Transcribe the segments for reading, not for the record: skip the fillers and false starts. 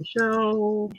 the show.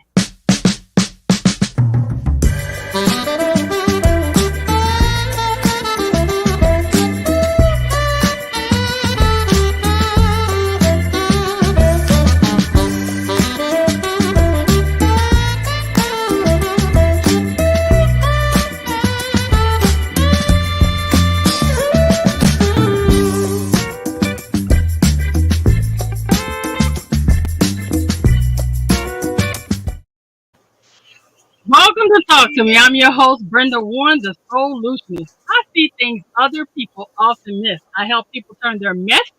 Welcome to Talk to Me. I'm your host, Brenda Warren, the Solutionist. I see things other people often miss. I help people turn their mess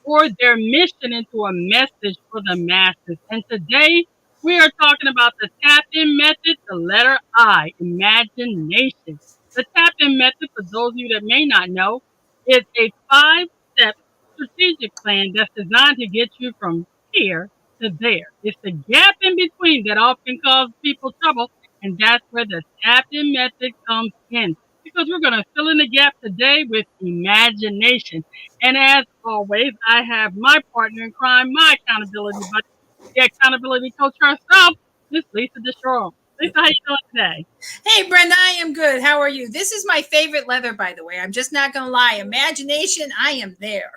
or their mission into a message for the masses. And today we are talking about the TAPIN Method, the letter I, imagination. The TAPIN Method, for those of you that may not know, is a 5-step strategic plan that's designed to get you from here to there. It's the gap in between that often causes people trouble, and that's where the TAPIN Method comes in. Because we're going to fill in the gap today with imagination. And as always, I have my partner in crime, my accountability buddy, the accountability coach herself, Miss Lisa DeShaw. Lisa, how you doing today? Hey, Brenda, I am good. How are you? This is my favorite letter, by the way. I'm just not going to lie. Imagination, I am there.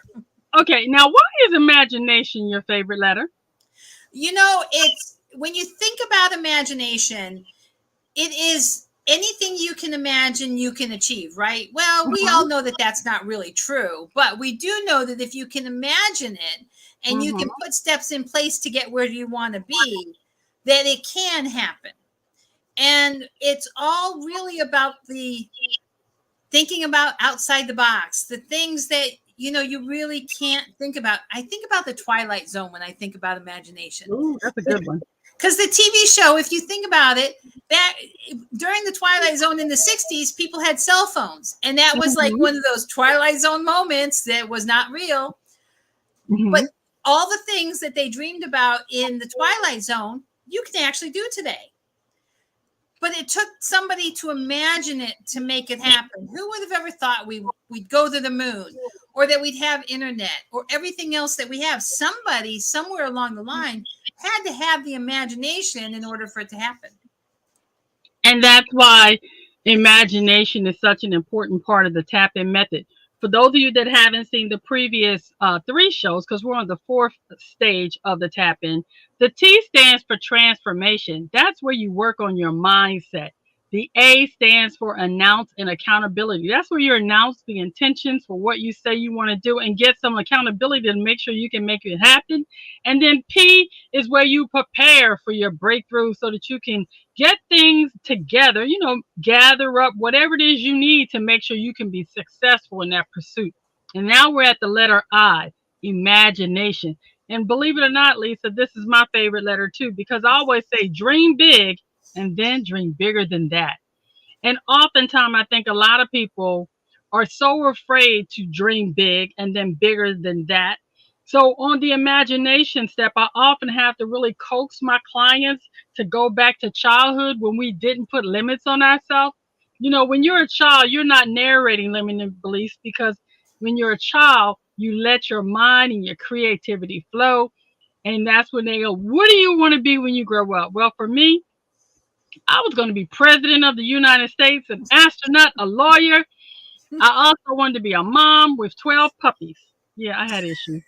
Okay, now why is imagination your favorite letter? You know, it's when you think about imagination, it is anything you can imagine you can achieve, right? Well, we all know that that's not really true, but we do know that if you can imagine it and you can put steps in place to get where you want to be, that it can happen. And it's all really about the thinking about outside the box, the things that, you know, you really can't think about. I think about the Twilight Zone when I think about imagination. Ooh, that's a good one. Because the TV show, if you think about it, that during the Twilight Zone in the 60s, people had cell phones. And that was like one of those Twilight Zone moments that was not real. But all the things that they dreamed about in the Twilight Zone, you can actually do today. But it took somebody to imagine it to make it happen. Who would have ever thought we'd go to the moon, or that we'd have internet, or everything else that we have? Somebody somewhere along the line had to have the imagination in order for it to happen. And that's why imagination is such an important part of the TAPIN Method. For those of you that haven't seen the previous 3 shows, because we're on the 4th stage of the TAPIN, the T stands for transformation. That's where you work on your mindset. The A stands for announce and accountability. That's where you announce the intentions for what you say you want to do and get some accountability to make sure you can make it happen. And then P is where you prepare for your breakthrough so that you can get things together, you know, gather up whatever it is you need to make sure you can be successful in that pursuit. And now we're at the letter I, imagination. And believe it or not, Lisa, this is my favorite letter too, because I always say dream big and then dream bigger than that. And oftentimes I think a lot of people are so afraid to dream big and then bigger than that. So on the imagination step, I often have to really coax my clients to go back to childhood when we didn't put limits on ourselves. You know, when you're a child, you're not narrating limiting beliefs, because when you're a child, you let your mind and your creativity flow. And that's when they go, what do you want to be when you grow up? Well, for me, I was going to be president of the United States, an astronaut, a lawyer. I also wanted to be a mom with 12 puppies. Yeah, I had issues.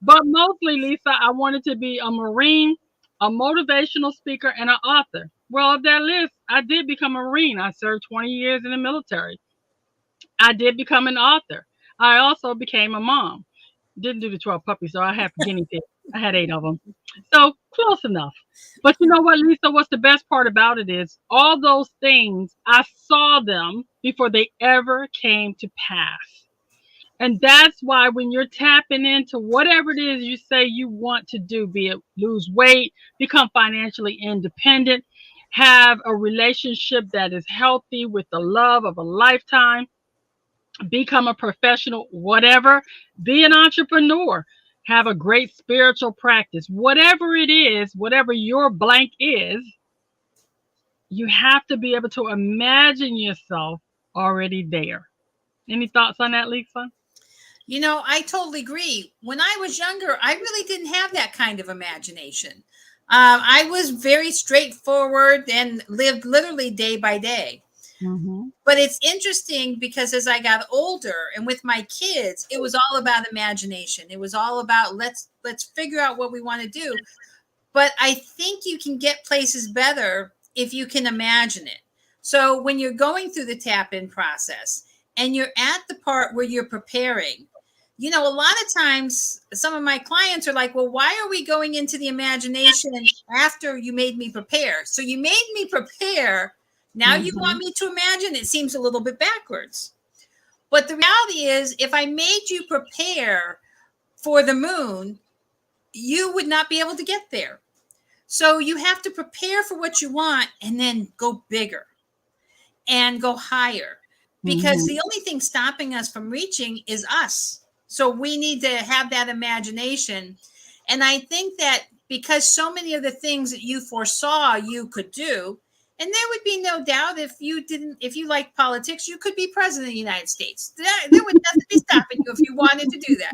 But mostly, Lisa, I wanted to be a Marine, a motivational speaker, and an author. Well, of that list, I did become a Marine. I served 20 years in the military. I did become an author. I also became a mom. Didn't do the 12 puppies, so I had guinea pigs. I had 8 of them. So close enough. But you know what, Lisa? What's the best part about it is all those things, I saw them before they ever came to pass. And that's why when you're tapping into whatever it is you say you want to do, be it lose weight, become financially independent, have a relationship that is healthy with the love of a lifetime, become a professional, whatever, be an entrepreneur, have a great spiritual practice, whatever it is, whatever your blank is, you have to be able to imagine yourself already there. Any thoughts on that, Lisa? I totally agree. When I was younger, I really didn't have that kind of imagination. I was very straightforward and lived literally day by day. Mm-hmm. But it's interesting because as I got older and with my kids, it was all about imagination. It was all about let's figure out what we want to do. But I think you can get places better if you can imagine it. So when you're going through the tap in process and you're at the part where you're preparing, a lot of times some of my clients are like, well, why are we going into the imagination after you made me prepare? So you made me prepare. Now you want me to imagine. It seems a little bit backwards. But the reality is, if I made you prepare for the moon, you would not be able to get there. So you have to prepare for what you want and then go bigger and go higher, because Mm-hmm. the only thing stopping us from reaching is us. So we need to have that imagination. And I think that because so many of the things that you foresaw you could do, and there would be no doubt if you like politics, you could be president of the United States. There would nothing be stopping you if you wanted to do that.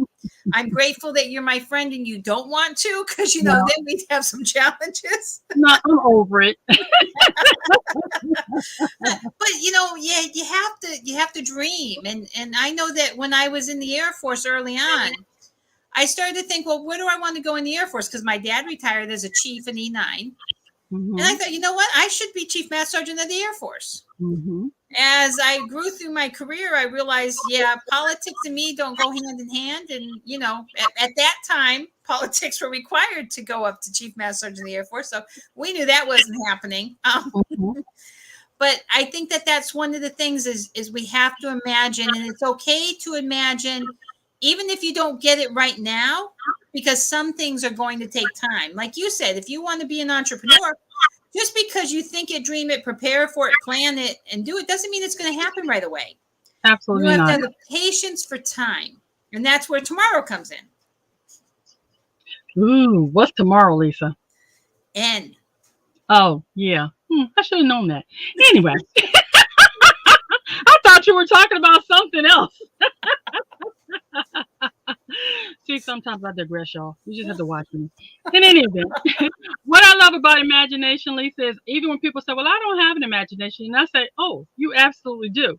I'm grateful that you're my friend and you don't want to, because No, then we'd have some challenges. no, I'm over it. But yeah, you have to dream. And I know that when I was in the Air Force early on, I started to think, well, where do I want to go in the Air Force? Because my dad retired as a chief in E9. And I Mm-hmm. thought, you know what? I should be Chief Master Sergeant of the Air Force. Mm-hmm. As I grew through my career, I realized, yeah, politics and me don't go hand in hand. And, at that time, politics were required to go up to Chief Master Sergeant of the Air Force. So we knew that wasn't happening. Mm-hmm. But I think that that's one of the things is we have to imagine, and it's okay to imagine, even if you don't get it right now, because some things are going to take time. Like you said, if you want to be an entrepreneur, just because you think it, dream it, prepare for it, plan it, and do it, doesn't mean it's going to happen right away. You Absolutely have to not. have the patience for time. And that's where tomorrow comes in. Ooh, what's tomorrow, Lisa? N. Oh, yeah. I should have known that. Anyway, I thought you were talking about something else. See, sometimes I digress, y'all. You just have to watch me. In any event, what I love about imagination, Lisa, is even when people say, well, I don't have an imagination, and I say, oh, you absolutely do.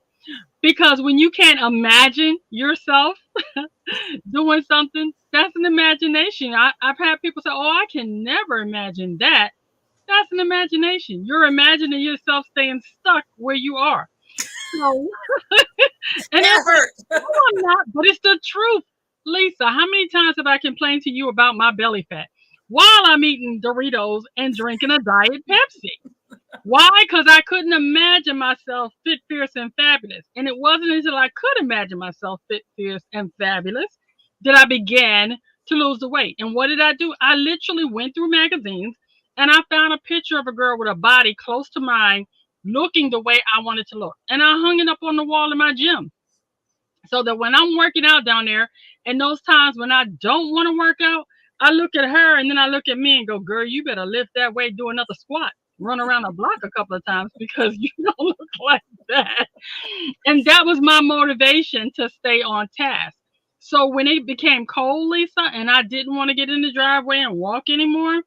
Because when you can't imagine yourself doing something, that's an imagination. I've had people say, oh, I can never imagine that. That's an imagination. You're imagining yourself staying stuck where you are. So, and That it's, hurt. no, I'm not, but it's the truth. Lisa, how many times have I complained to you about my belly fat while I'm eating Doritos and drinking a Diet Pepsi? Why? Because I couldn't imagine myself fit, fierce, and fabulous. And it wasn't until I could imagine myself fit, fierce, and fabulous that I began to lose the weight. And what did I do? I literally went through magazines and I found a picture of a girl with a body close to mine, looking the way I wanted to look. And I hung it up on the wall in my gym. So that when I'm working out down there, and those times when I don't want to work out, I look at her and then I look at me and go, girl, you better lift that weight, do another squat, run around the block a couple of times because you don't look like that. And that was my motivation to stay on task. So when it became cold, Lisa, and I didn't want to get in the driveway and walk anymore,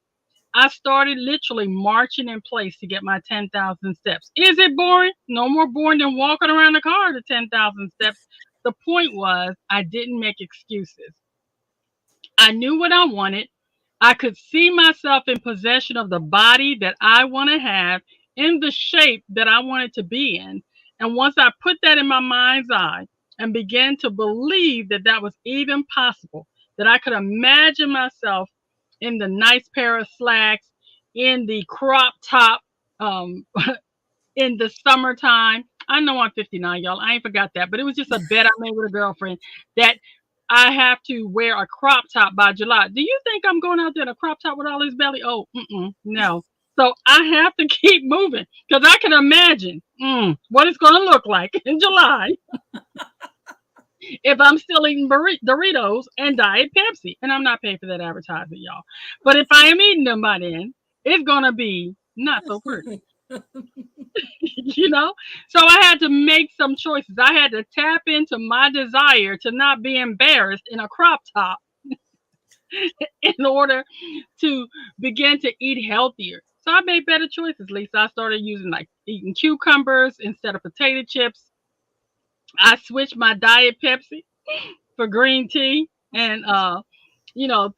I started literally marching in place to get my 10,000 steps. Is it boring? No more boring than walking around the car to 10,000 steps. The point was, I didn't make excuses. I knew what I wanted. I could see myself in possession of the body that I want to have in the shape that I wanted to be in. And once I put that in my mind's eye and began to believe that that was even possible, that I could imagine myself in the nice pair of slacks, in the crop top, um, in the summertime. I know I'm 59, y'all. I ain't forgot that, but it was just a bet I made with a girlfriend that I have to wear a crop top by July. Do you think I'm going out there in a crop top with all this belly? Oh, no. So I have to keep moving because I can imagine what it's going to look like in July if I'm still eating Doritos and Diet Pepsi. And I'm not paying for that advertising, y'all. But if I am eating them by then, it's going to be not so pretty. you know? So I had to make some choices. I had to tap into my desire to not be embarrassed in a crop top in order to begin to eat healthier. So I made better choices, Lisa. I started using like eating cucumbers instead of potato chips. I switched my diet Pepsi for green tea and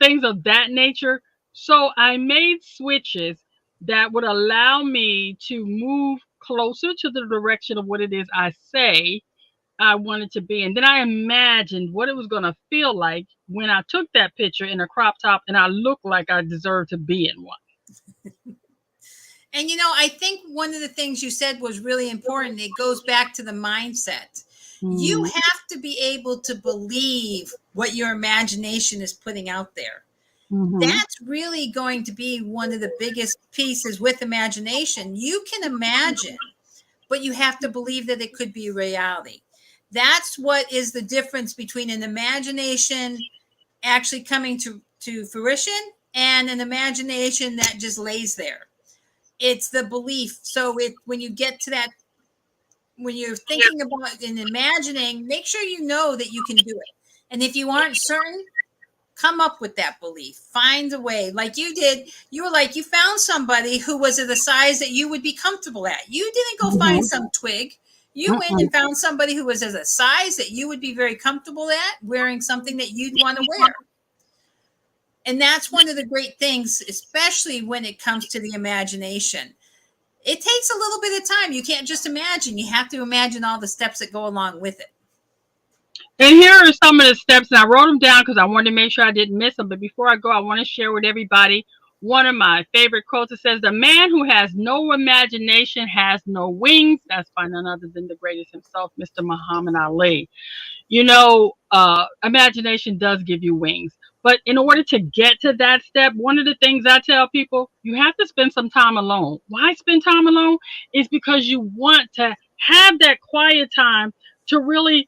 things of that nature. So I made switches that would allow me to move closer to the direction of what it is I say I wanted to be. And then I imagined what it was going to feel like when I took that picture in a crop top and I looked like I deserved to be in one. And I think one of the things you said was really important. It goes back to the mindset. You Mhm. have to be able to believe what your imagination is putting out there. Mhm. That's really going to be one of the biggest pieces with imagination. You can imagine, but you have to believe that it could be reality. That's what is the difference between an imagination actually coming to fruition and an imagination that just lays there. It's the belief. So when you get to that, when you're thinking about and imagining, make sure you know that you can do it. And if you aren't certain, come up with that belief. Find a way. Like you did, you were like, you found somebody who was at the size that you would be comfortable at. You didn't go find Mhm. some twig. You went Mhm. and found somebody who was at a size that you would be very comfortable at, wearing something that you'd want to wear. And that's one of the great things, especially when it comes to the imagination. It takes a little bit of time. You can't just imagine. You have to imagine all the steps that go along with it. And here are some of the steps, and I wrote them down because I wanted to make sure I didn't miss them. But before I go, I want to share with everybody one of my favorite quotes. It says, "The man who has no imagination has no wings." That's by none other than the greatest himself, Mr. Muhammad Ali. Imagination does give you wings. But in order to get to that step, one of the things I tell people, you have to spend some time alone. Why spend time alone? Is because you want to have that quiet time to really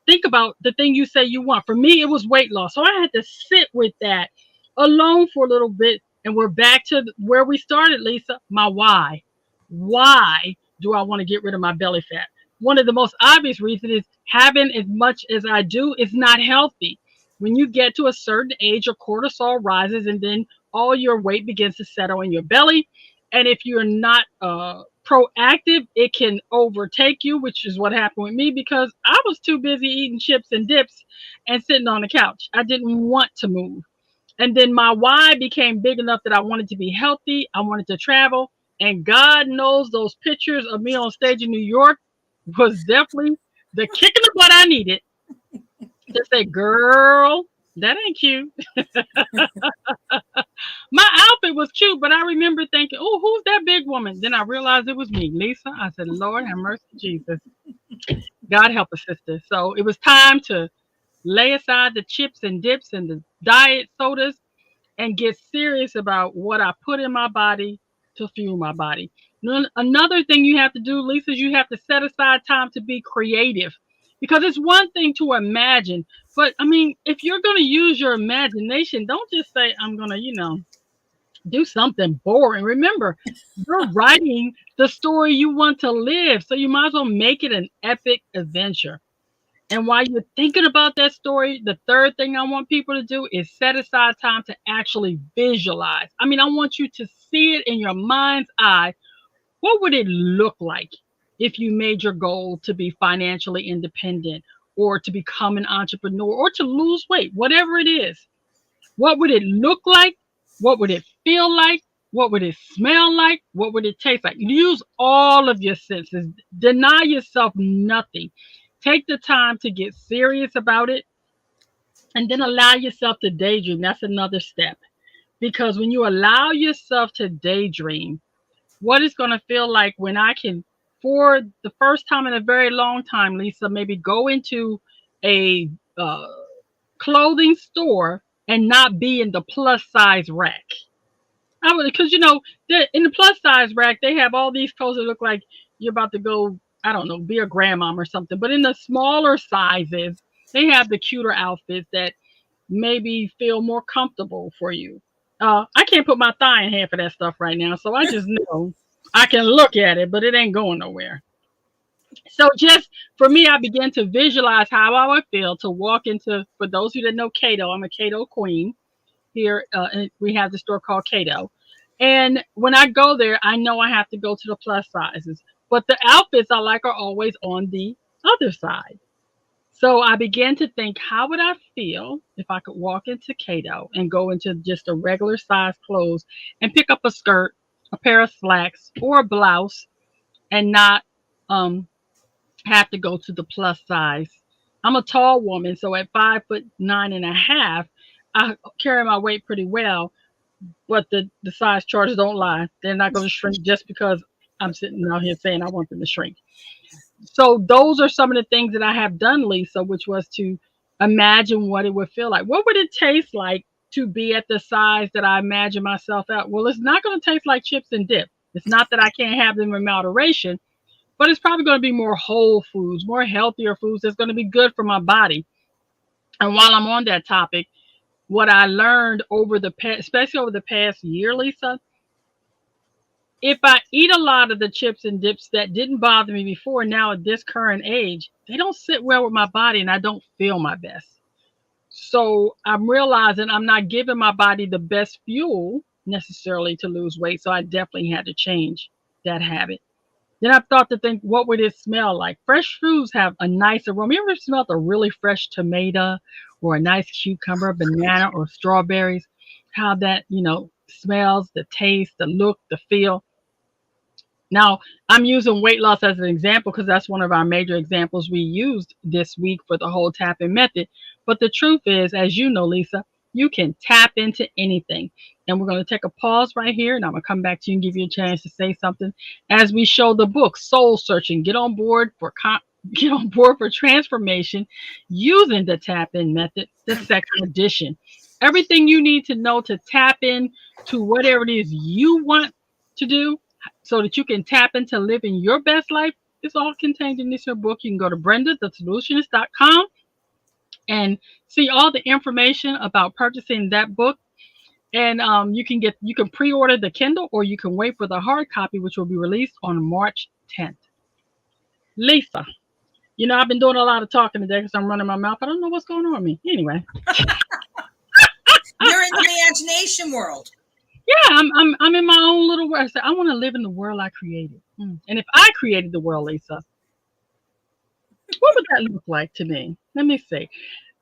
think about the thing you say you want. For me, it was weight loss. So I had to sit with that alone for a little bit. And we're back to where we started, Lisa. My why. Why do I want to get rid of my belly fat? One of the most obvious reasons is having as much as I do is not healthy. When you get to a certain age, your cortisol rises and then all your weight begins to settle in your belly. And if you're not proactive, it can overtake you, which is what happened with me because I was too busy eating chips and dips and sitting on the couch. I didn't want to move. And then my why became big enough that I wanted to be healthy. I wanted to travel. And God knows those pictures of me on stage in New York was definitely the kick in the butt I needed to say, girl, that ain't cute. My outfit was cute, but I remember thinking, oh, who's that big woman? Then I realized it was me, Lisa. I said, Lord have mercy, Jesus. God help us, sister. So it was time to lay aside the chips and dips and the diet sodas and get serious about what I put in my body to fuel my body. Another thing you have to do, Lisa, is you have to set aside time to be creative because it's one thing to imagine, but I mean, if you're going to use your imagination, don't just say, I'm going to, do something boring. Remember, you're writing the story you want to live, so you might as well make it an epic adventure. And while you're thinking about that story, the third thing I want people to do is set aside time to actually visualize. I mean, I want you to see it in your mind's eye. What would it look like if you made your goal to be financially independent or to become an entrepreneur or to lose weight, whatever it is? What would it look like? What would it feel like? What would it smell like? What would it taste like? Use all of your senses. Deny yourself nothing. Take the time to get serious about it and then allow yourself to daydream. That's another step. Because when you allow yourself to daydream, what it's going to feel like when I can, for the first time in a very long time, Lisa, maybe go into a clothing store and not be in the plus size rack. I would, because in the plus size rack they have all these clothes that look like you're about to go, I don't know, be a grandmom or something. But in the smaller sizes, they have the cuter outfits that maybe feel more comfortable for you. I can't put my thigh in half of that stuff right now, so I just know. I can look at it, but it ain't going nowhere. So just for me, I began to visualize how I would feel to walk into, for those who didn't know Cato, I'm a Cato queen here. And we have the store called Cato. And when I go there, I know I have to go to the plus sizes. But the outfits I like are always on the other side. So I began to think, how would I feel if I could walk into Cato and go into just a regular size clothes and pick up a skirt, a pair of slacks, or a blouse and not um, have to go to the plus size. I'm a tall woman, so at 5'9.5", I carry my weight pretty well. But the size charts don't lie; they're not going to shrink just because I'm sitting out here saying I want them to shrink. So those are some of the things that I have done, Lisa, which was to imagine what it would feel like. What would it taste like to be at the size that I imagine myself at? Well, it's not going to taste like chips and dip. It's not that I can't have them in moderation, but it's probably going to be more whole foods, more healthier foods that's going to be good for my body. And while I'm on that topic, what I learned over the past, especially over the past year, Lisa, if I eat a lot of the chips and dips that didn't bother me before, now at this current age, they don't sit well with my body and I don't feel my best. So I'm realizing I'm not giving my body the best fuel necessarily to lose weight. So I definitely had to change that habit. Then I've thought to think, what would it smell like? Fresh foods have a nice aroma. You ever smelled a really fresh tomato or a nice cucumber, banana, or strawberries? How that, smells, the taste, the look, the feel. Now, I'm using weight loss as an example because that's one of our major examples we used this week for the whole tapping method. But the truth is, as you know, Lisa, you can tap into anything. And we're going to take a pause right here, and I'm going to come back to you and give you a chance to say something as we show the book Soul Searching. Get on board for transformation using the tap-in method, the second edition. Everything you need to know to tap in to whatever it is you want to do so that you can tap into living your best life. It's all contained in this here book. You can go to brendasolutionist.com and see all the information about purchasing that book. And you can pre-order the Kindle, or you can wait for the hard copy, which will be released on March 10th. Lisa, I've been doing a lot of talking today because I'm running my mouth. I don't know what's going on with me. Anyway, you're in the imagination world. Yeah, I'm in my own little world. So I want to live in the world I created. And if I created the world, Lisa, what would that look like to me? Let me see.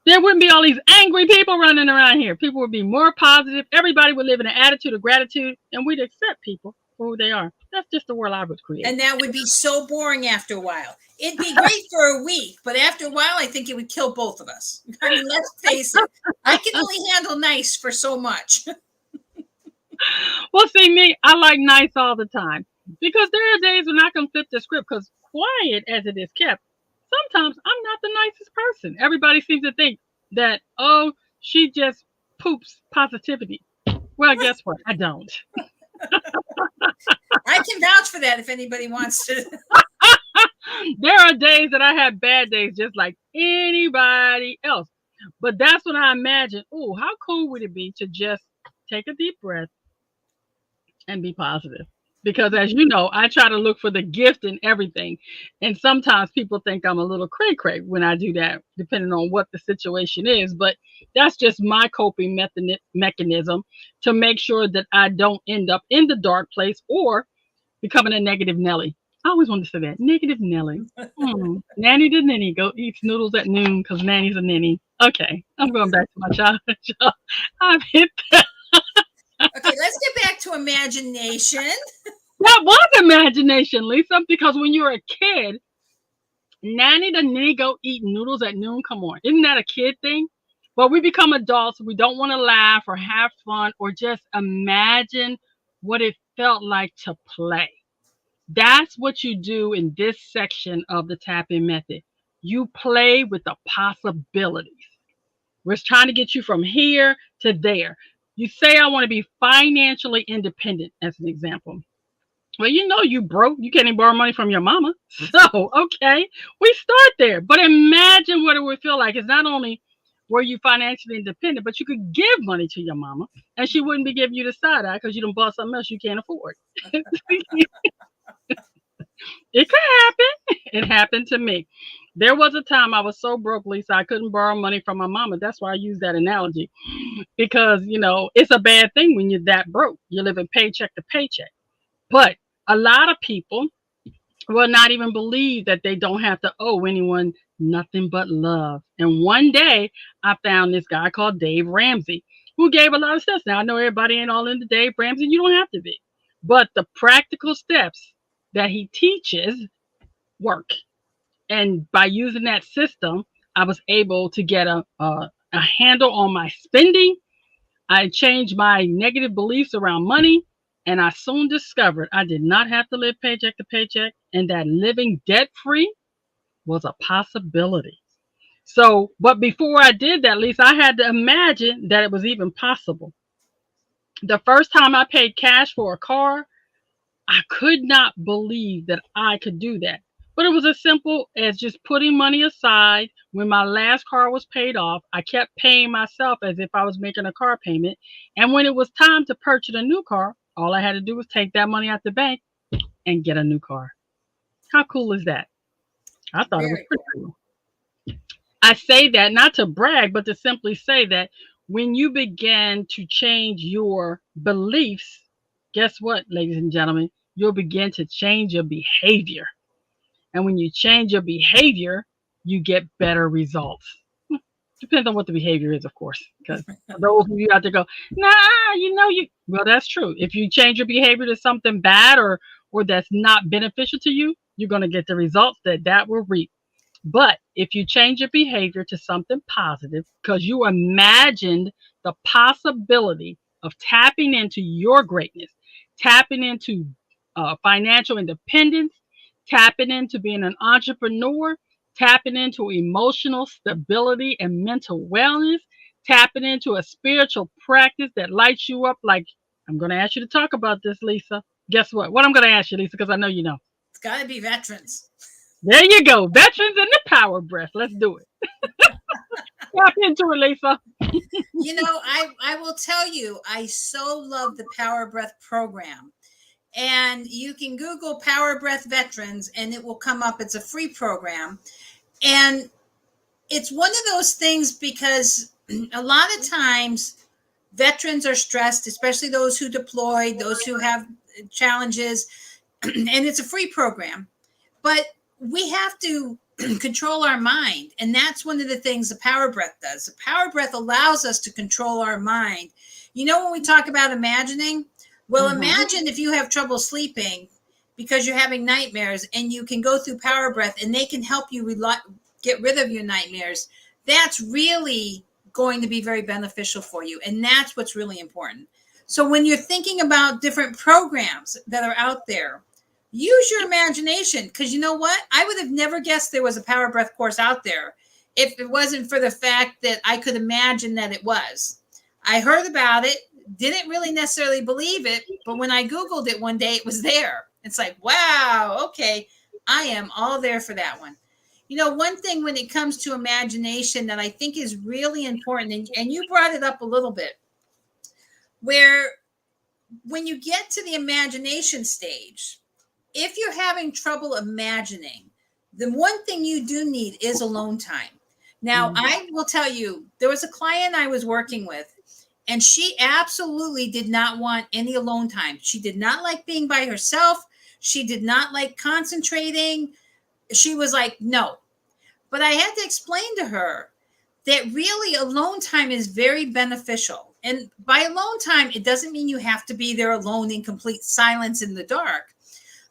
There wouldn't be all these angry people running around here. People would be more positive. Everybody would live in an attitude of gratitude, and we'd accept people for who they are. That's just the world I would create. And that would be so boring after a while. It'd be great for a week, but after a while, I think it would kill both of us. I mean, let's face it. I can only handle nice for so much. Well, see, me, I like nice all the time because there are days when I can flip the script because quiet as it is kept, sometimes I'm not the nicest person. Everybody seems to think that, oh, she just poops positivity. Well, guess what? I don't. I can vouch for that if anybody wants to. There are days that I have bad days just like anybody else. But that's when I imagine, oh, how cool would it be to just take a deep breath and be positive? Because as you know, I try to look for the gift in everything. And sometimes people think I'm a little cray-cray when I do that, depending on what the situation is. But that's just my coping mechanism to make sure that I don't end up in the dark place or becoming a negative Nelly. I always wanted to say that. Negative Nelly. Nanny the ninny go eats noodles at noon because Nanny's a ninny. Okay, I'm going back to my childhood. I've hit that. Okay, let's get back to imagination. That was imagination, Lisa, because when you were a kid, Nanny the ninny go eat noodles at noon. Come on. Isn't that a kid thing? But we become adults. We don't want to laugh or have fun or just imagine what it felt like to play. That's what you do in this section of the tapping method. You play with the possibilities. We're trying to get you from here to there. You say, I want to be financially independent, as an example. Well, you broke. You can't even borrow money from your mama. So, okay, we start there. But imagine what it would feel like. It's not only were you financially independent, but you could give money to your mama, and she wouldn't be giving you the side eye because you don't bought something else you can't afford. It could happen. It happened to me. There was a time I was so broke, Lisa, I couldn't borrow money from my mama. That's why I use that analogy. Because, it's a bad thing when you're that broke. You're living paycheck to paycheck. But a lot of people will not even believe that they don't have to owe anyone nothing but love. And one day I found this guy called Dave Ramsey who gave a lot of steps. Now I know everybody ain't all into Dave Ramsey. You don't have to be. But the practical steps that he teaches work. And by using that system, I was able to get a handle on my spending. I changed my negative beliefs around money, and I soon discovered I did not have to live paycheck to paycheck, and that living debt free was a possibility. So, but before I did that, Lisa, I had to imagine that it was even possible. The first time I paid cash for a car, I could not believe that I could do that. But it was as simple as just putting money aside. When my last car was paid off, I kept paying myself as if I was making a car payment. And when it was time to purchase a new car, all I had to do was take that money out the bank and get a new car. How cool is that? I thought it was Very pretty cool. cool. I say that not to brag, but to simply say that when you begin to change your beliefs, guess what, ladies and gentlemen? You'll begin to change your behavior. And when you change your behavior, you get better results. Depends on what the behavior is, of course. Because for those of you out there go, nah, well, that's true. If you change your behavior to something bad or that's not beneficial to you, you're going to get the results that will reap. But if you change your behavior to something positive because you imagined the possibility of tapping into your greatness, tapping into financial independence, tapping into being an entrepreneur, tapping into emotional stability and mental wellness, tapping into a spiritual practice that lights you up like I'm going to ask you to talk about this, Lisa. Guess what? What I'm going to ask you, Lisa, because I know you know. It's got to be veterans. There you go. Veterans in the power breath. Let's do it. Tap into it, Lisa. I will tell you, I so love the Power Breath program. And you can Google Power Breath Veterans and it will come up. It's a free program. And it's one of those things because a lot of times veterans are stressed, especially those who deployed, those who have challenges, and it's a free program. But we have to control our mind. And that's one of the things the Power Breath does. The Power Breath allows us to control our mind. When we talk about imagining, well, imagine if you have trouble sleeping because you're having nightmares and you can go through Power Breath and they can help you get rid of your nightmares. That's really going to be very beneficial for you. And that's what's really important. So when you're thinking about different programs that are out there, use your imagination, because you know what? I would have never guessed there was a Power Breath course out there if it wasn't for the fact that I could imagine that it was. I heard about it, didn't really necessarily believe it, but when I Googled it one day, it was there. It's like, wow, okay, I am all there for that one. One thing when it comes to imagination that I think is really important, and you brought it up a little bit, where when you get to the imagination stage, if you're having trouble imagining, the one thing you do need is alone time. Now, I will tell you, there was a client I was working with, and she absolutely did not want any alone time. She did not like being by herself. She did not like concentrating. She was like, no. But I had to explain to her that really alone time is very beneficial. And by alone time, it doesn't mean you have to be there alone in complete silence in the dark.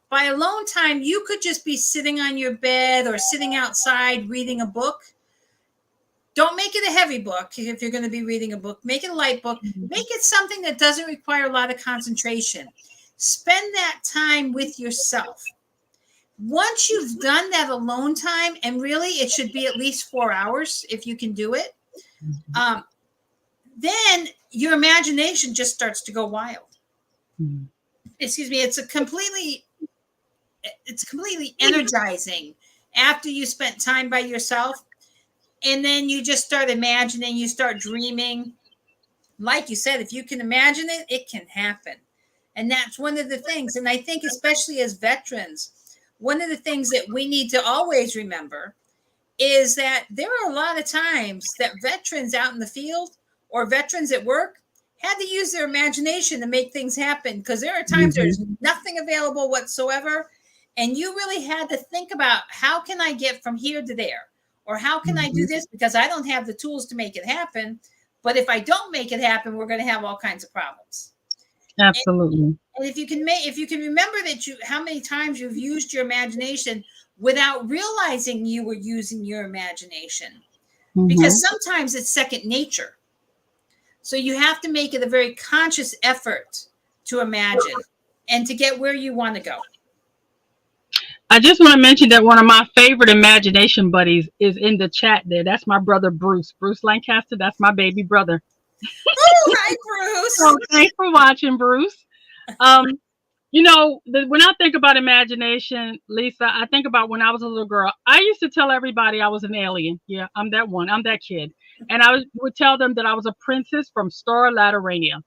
By alone time, you could just be sitting on your bed or sitting outside reading a book. Don't make it a heavy book if you're going to be reading a book. Make it a light book. Make it something that doesn't require a lot of concentration. Spend that time with yourself. Once you've done that alone time, and really it should be at least 4 hours if you can do it, then your imagination just starts to go wild. Excuse me. It's completely energizing after you spent time by yourself. And then you just start imagining, you start dreaming. Like you said, if you can imagine it, it can happen. And that's one of the things. And I think especially as veterans, one of the things that we need to always remember is that there are a lot of times that veterans out in the field or veterans at work had to use their imagination to make things happen, because there are times there's nothing available whatsoever, and you really had to think about, how can I get from here to there, or how can I do this, because I don't have the tools to make it happen. But if I don't make it happen, we're going to have all kinds of problems. Absolutely. And if you can remember that how many times you've used your imagination without realizing you were using your imagination, because sometimes it's second nature. So you have to make it a very conscious effort to imagine and to get where you want to go. I just want to mention that one of my favorite imagination buddies is in the chat there. That's my brother, Bruce. Bruce Lancaster. That's my baby brother. Oh, hi, Bruce. So thanks for watching, Bruce. You know, when I think about imagination, Lisa, I think about when I was a little girl. I used to tell everybody I was an alien. Yeah, I'm that one. I'm that kid. And I would tell them that I was a princess from Star Laterania.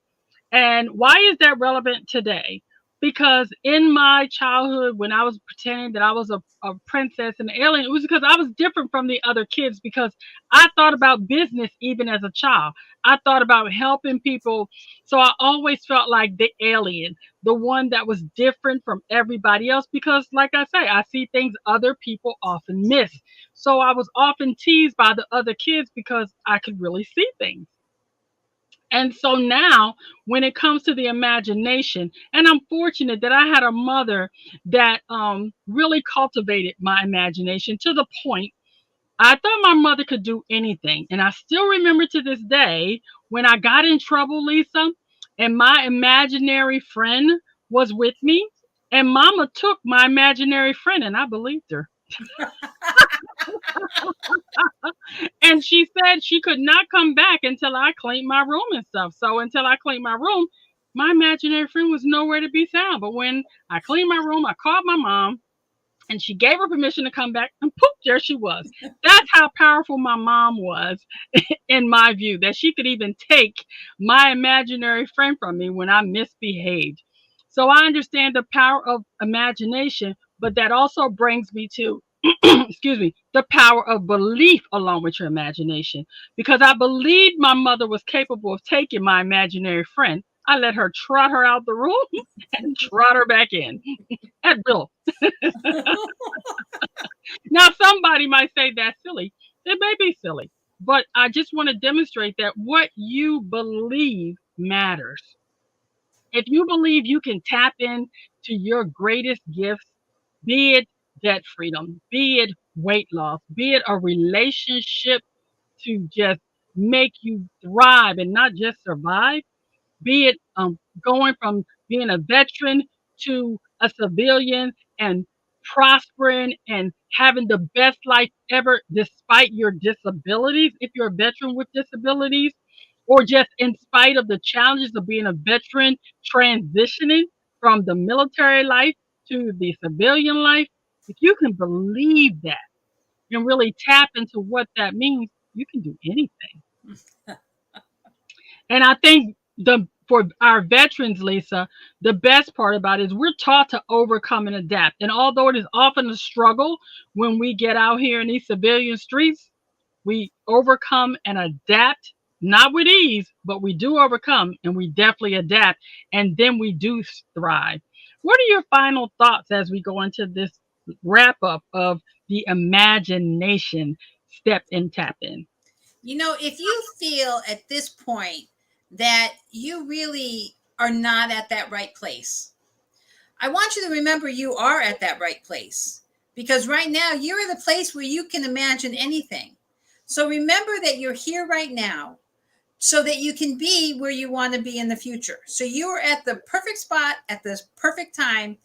And why is that relevant today? Because in my childhood, when I was pretending that I was a princess and an alien, it was because I was different from the other kids, because I thought about business even as a child. I thought about helping people. So I always felt like the alien, the one that was different from everybody else, because like I say, I see things other people often miss. So I was often teased by the other kids because I could really see things. And so now, when it comes to the imagination, and I'm fortunate that I had a mother that really cultivated my imagination to the point I thought my mother could do anything. And I still remember to this day when I got in trouble, Lisa, and my imaginary friend was with me, and Mama took my imaginary friend, and I believed her. And she said she could not come back until I cleaned my room and stuff. So until I cleaned my room, my imaginary friend was nowhere to be found. But when I cleaned my room, I called my mom and she gave her permission to come back, and poof, there she was. That's how powerful my mom was, in my view, that she could even take my imaginary friend from me when I misbehaved. So I understand the power of imagination, but that also brings me to excuse me, the power of belief along with your imagination. Because I believed my mother was capable of taking my imaginary friend. I let her trot her out the room and trot her back in at will. Now, somebody might say that's silly. It may be silly, but I just want to demonstrate that what you believe matters. If you believe you can tap in to your greatest gifts, be it debt freedom, be it weight loss, be it a relationship to just make you thrive and not just survive, be it going from being a veteran to a civilian and prospering and having the best life ever despite your disabilities, if you're a veteran with disabilities, or just in spite of the challenges of being a veteran transitioning from the military life to the civilian life, if you can believe that and really tap into what that means, you can do anything. And I think for our veterans, Lisa, the best part about it is we're taught to overcome and adapt. And although it is often a struggle when we get out here in these civilian streets, we overcome and adapt, not with ease, but we do overcome and we definitely adapt. And then we do thrive. What are your final thoughts as we go into this wrap up of the imagination step and tap in? You know, if you feel at this point that you really are not at that right place, I want you to remember you are at that right place, because right now you're in a place where you can imagine anything. So remember that you're here right now so that you can be where you want to be in the future. So you're at the perfect spot at this perfect time,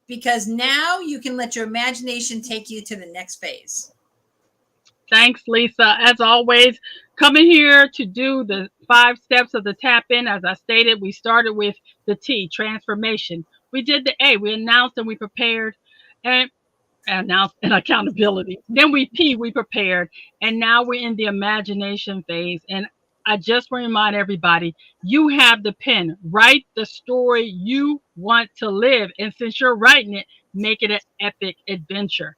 because now you can let your imagination take you to the next phase. Thanks, Lisa. As always, coming here to do the 5 steps of the tap in. As I stated, we started with the T, transformation. We did the A, we announced and we prepared, and announced and accountability. Then we P, we prepared, and now we're in the imagination phase. And I just want to remind everybody, you have the pen. Write the story you want to live. And since you're writing it, make it an epic adventure.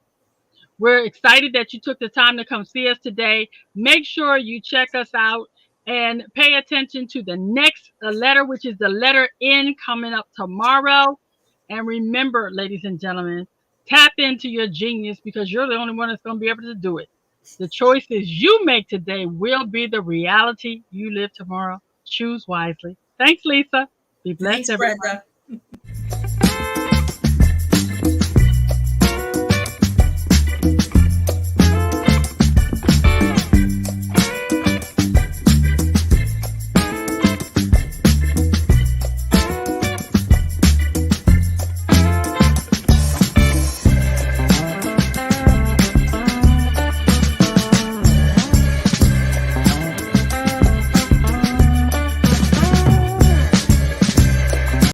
We're excited that you took the time to come see us today. Make sure you check us out and pay attention to the next letter, which is the letter N, coming up tomorrow. And remember, ladies and gentlemen, tap into your genius, because you're the only one that's going to be able to do it. The choices you make today will be the reality you live tomorrow. Choose wisely. Thanks, Lisa. Be blessed, Thanks, everyone. Brenda.